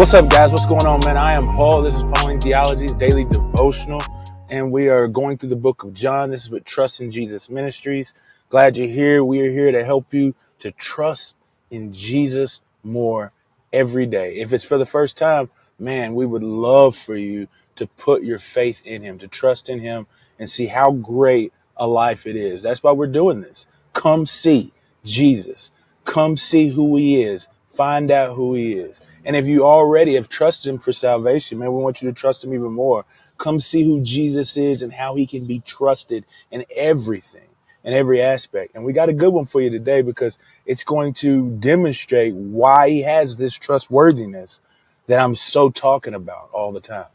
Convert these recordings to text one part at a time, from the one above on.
What's up, guys? What's going on, man? I am Paul. This is Pauline Theology's daily devotional, and we are going through the book of John. This is with Trust in Jesus Ministries. Glad you're here. We are here to help you to trust in Jesus more every day. If it's for the first time, man, we would love for you to put your faith in him, to trust in him, and see how great a life it is. That's why we're doing this. Come see Jesus. Come see who he is. Find out who he is. And if you already have trusted him for salvation, man, we want you to trust him even more. Come see who Jesus is and how he can be trusted in everything, in every aspect. And we got a good one for you today because it's going to demonstrate why he has this trustworthiness that I'm so talking about all the time.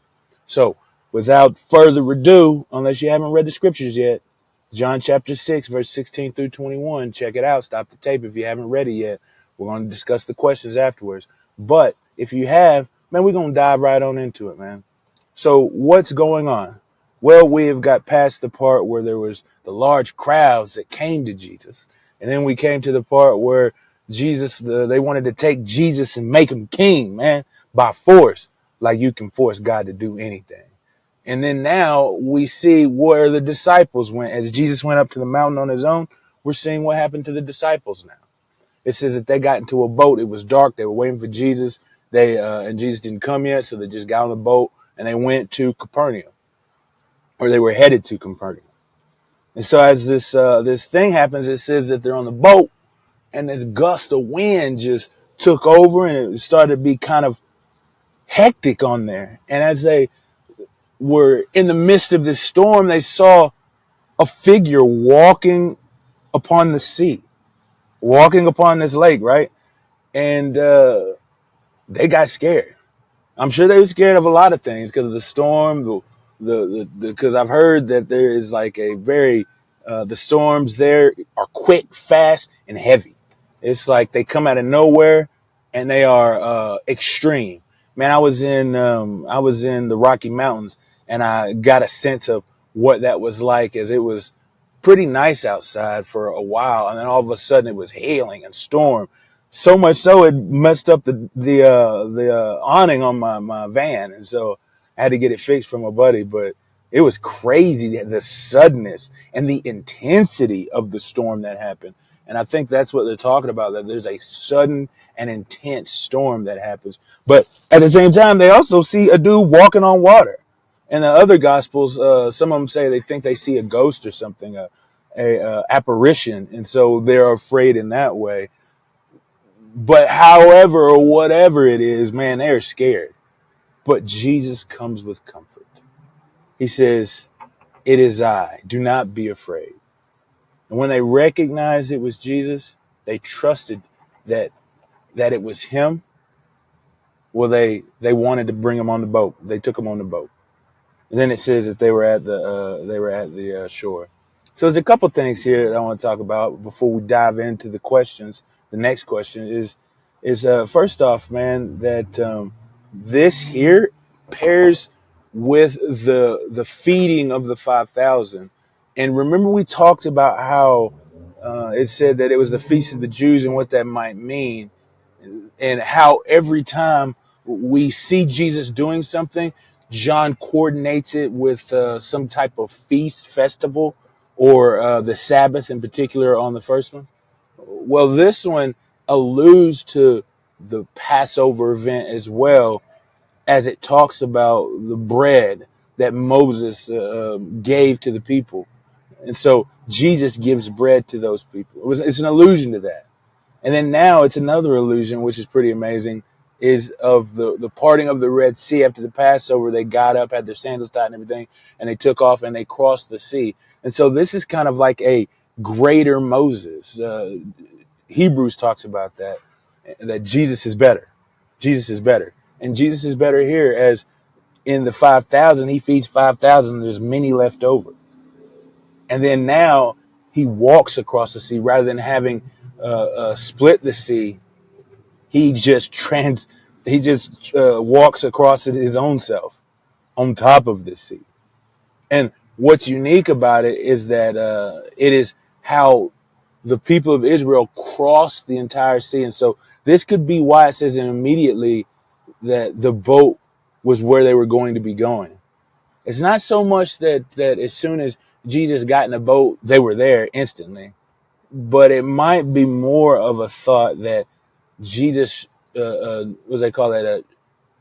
So without further ado, unless you haven't read the scriptures yet, John chapter 6, verse 16 through 21. Check it out. Stop the tape if you haven't read it yet. We're going to discuss the questions afterwards. But if you have, man, we're going to dive right on into it, man. So what's going on? Well, we have got past the part where there was the large crowds that came to Jesus. And then we came to the part where they wanted to take Jesus and make him king, man, by force, like you can force God to do anything. And then now we see where the disciples went. As Jesus went up to the mountain on his own, we're seeing what happened to the disciples now. It says that they got into a boat. It was dark. They were waiting for Jesus. And Jesus didn't come yet, so they just got on the boat and they went to Capernaum, or they were headed to Capernaum. And so as this thing happens, it says that they're on the boat, and this gust of wind just took over, and it started to be kind of hectic on there. And as they were in the midst of this storm, they saw a figure walking upon the sea, walking upon this lake, right? And they got scared. I'm sure they were scared of a lot of things because of the storm, because I've heard that there is like a the storms there are quick, fast, and heavy. It's like they come out of nowhere and they are extreme. Man, I was in the Rocky Mountains and I got a sense of what that was like, as it was pretty nice outside for a while, and then all of a sudden it was hailing and storm. So much so it messed up the awning on my van, and so I had to get it fixed from a buddy. But it was crazy, the suddenness and the intensity of the storm that happened. And I think that's what they're talking about, that there's a sudden and intense storm that happens. But at the same time, they also see a dude walking on water. In the other gospels, some of them say they think they see a ghost or something, a apparition, and so they're afraid in that way. But however or whatever it is, man, they're scared. But Jesus comes with comfort. He says, "It is I. Do not be afraid." And when they recognized it was Jesus, they trusted that it was him. Well, they wanted to bring him on the boat. They took him on the boat. And then it says that they were at the shore. So there's a couple things here that I want to talk about before we dive into the questions. The next question is first off, man, that this here pairs with the feeding of the 5,000. And remember, we talked about how it said that it was the feast of the Jews and what that might mean, and how every time we see Jesus doing something, John coordinates it with some type of feast festival, or the Sabbath in particular on the first one. Well, this one alludes to the Passover event as well, as it talks about the bread that Moses gave to the people. And so Jesus gives bread to those people. It's an allusion to that. And then now it's another illusion, which is pretty amazing, is of the parting of the Red Sea. After the Passover, they got up, had their sandals tied and everything, and they took off and they crossed the sea. And so this is kind of like a greater Moses. Hebrews talks about that Jesus is better. Jesus is better. And Jesus is better here, as in the 5,000, he feeds 5,000. There's many left over. And then now he walks across the sea rather than having split the sea. He just walks across it his own self on top of the sea. And what's unique about it is that it is how the people of Israel crossed the entire sea. And so this could be why it says, and immediately that the boat was where they were going to be going. It's not so much that as soon as Jesus got in the boat, they were there instantly, but it might be more of a thought that Jesus, what do they call that?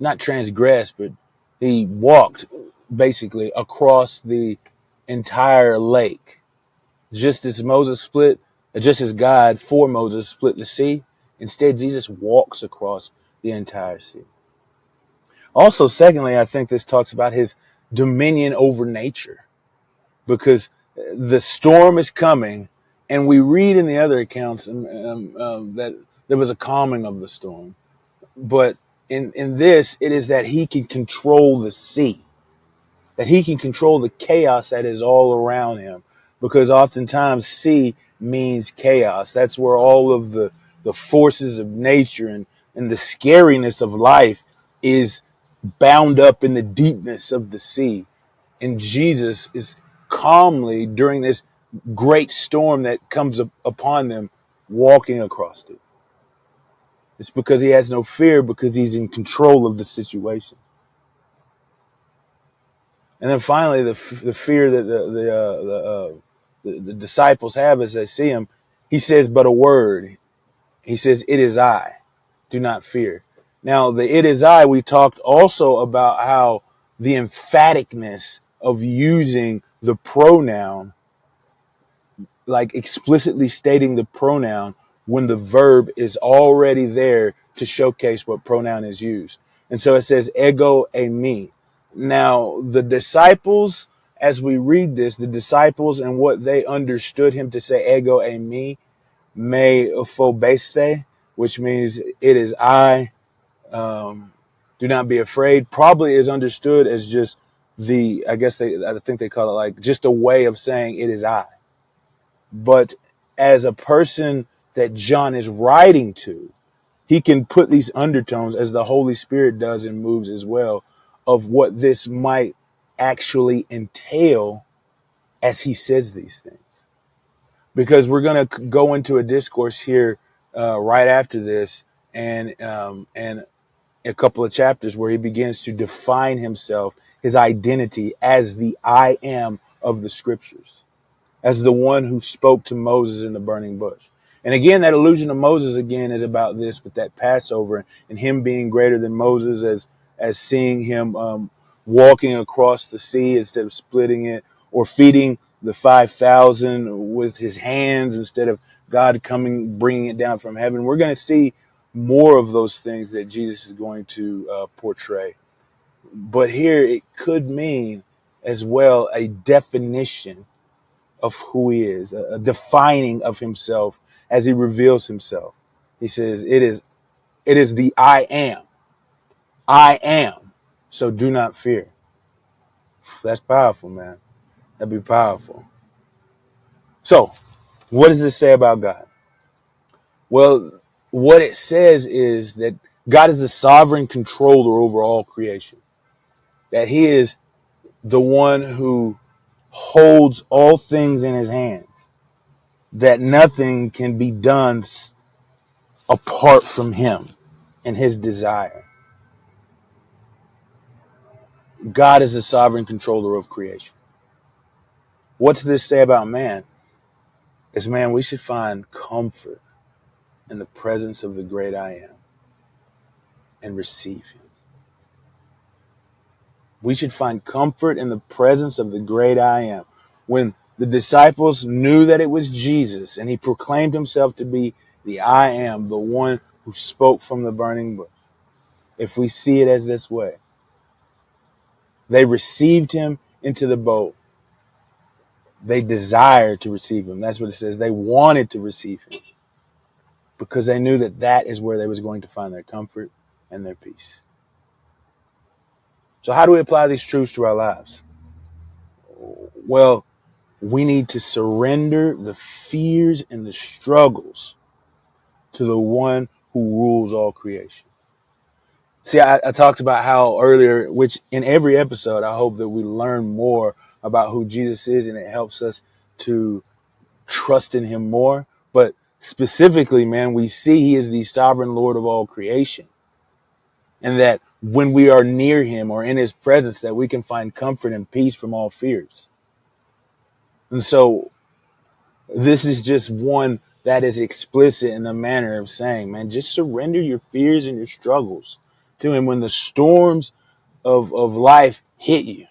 Not transgressed, but he walked basically across the entire lake. Just as God for Moses split the sea, instead Jesus walks across the entire sea. Also, secondly, I think this talks about his dominion over nature, because the storm is coming, and we read in the other accounts that there was a calming of the storm. But in this, it is that he can control the sea, that he can control the chaos that is all around him, because oftentimes sea means chaos. That's where all of the forces of nature and the scariness of life is bound up in the deepness of the sea. And Jesus is calmly, during this great storm that comes upon them, walking across it. It's because he has no fear, because he's in control of the situation. And then finally, the fear that the disciples have as they see him, he says, but a word. He says, it is I. Do not fear. Now, the it is I, we talked also about how the emphaticness of using the pronoun, like explicitly stating the pronoun when the verb is already there to showcase what pronoun is used. And so it says ego eimi. Now, the disciples, as we read this, the disciples and what they understood him to say ego eimi, me phobeste, which means it is I, do not be afraid, probably is understood as just I think they call it like just a way of saying it is I. But as a person that John is writing to, he can put these undertones, as the Holy Spirit does and moves as well, of what this might actually entail as he says these things. Because we're going to go into a discourse here right after this, and a couple of chapters where he begins to define himself, his identity as the I am of the scriptures, as the one who spoke to Moses in the burning bush. And again, that allusion to Moses again is about this, with that Passover and him being greater than Moses, as seeing him walking across the sea instead of splitting it, or feeding the 5,000 with his hands instead of God coming, bringing it down from heaven. We're going to see more of those things that Jesus is going to portray. But here it could mean as well a definition of who he is, a defining of himself as he reveals himself. He says, it is the I am. I am. So do not fear. That's powerful, man. That'd be powerful. So, what does this say about God? Well, what it says is that God is the sovereign controller over all creation, that he is the one who holds all things in his hands, that nothing can be done apart from him and his desire. God is the sovereign controller of creation. What's this say about man? It's, man, we should find comfort in the presence of the great I am and receive him. We should find comfort in the presence of the great I am. When the disciples knew that it was Jesus and he proclaimed himself to be the I am, the one who spoke from the burning bush, if we see it as this way, they received him into the boat. They desired to receive him. That's what it says. They wanted to receive him because they knew that that is where they was going to find their comfort and their peace. So how do we apply these truths to our lives? Well, we need to surrender the fears and the struggles to the one who rules all creation. See, I talked about how earlier, which in every episode, I hope that we learn more about who Jesus is, and it helps us to trust in him more. But specifically, man, we see he is the sovereign Lord of all creation. And that when we are near him or in his presence, that we can find comfort and peace from all fears. And so this is just one that is explicit in the manner of saying, man, just surrender your fears and your struggles to him when the storms of life hit you.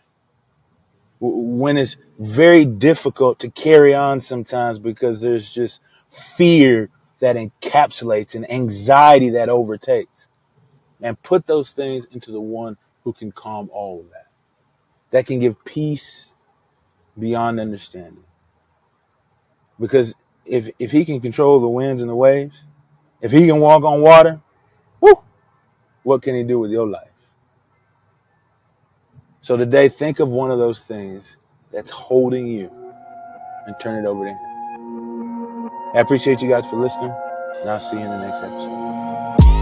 When it's very difficult to carry on sometimes because there's just fear that encapsulates and anxiety that overtakes. And put those things into the one who can calm all of that. That can give peace beyond understanding. Because if he can control the winds and the waves, if he can walk on water, whoo, what can he do with your life? So today, think of one of those things that's holding you and turn it over to him. I appreciate you guys for listening, and I'll see you in the next episode.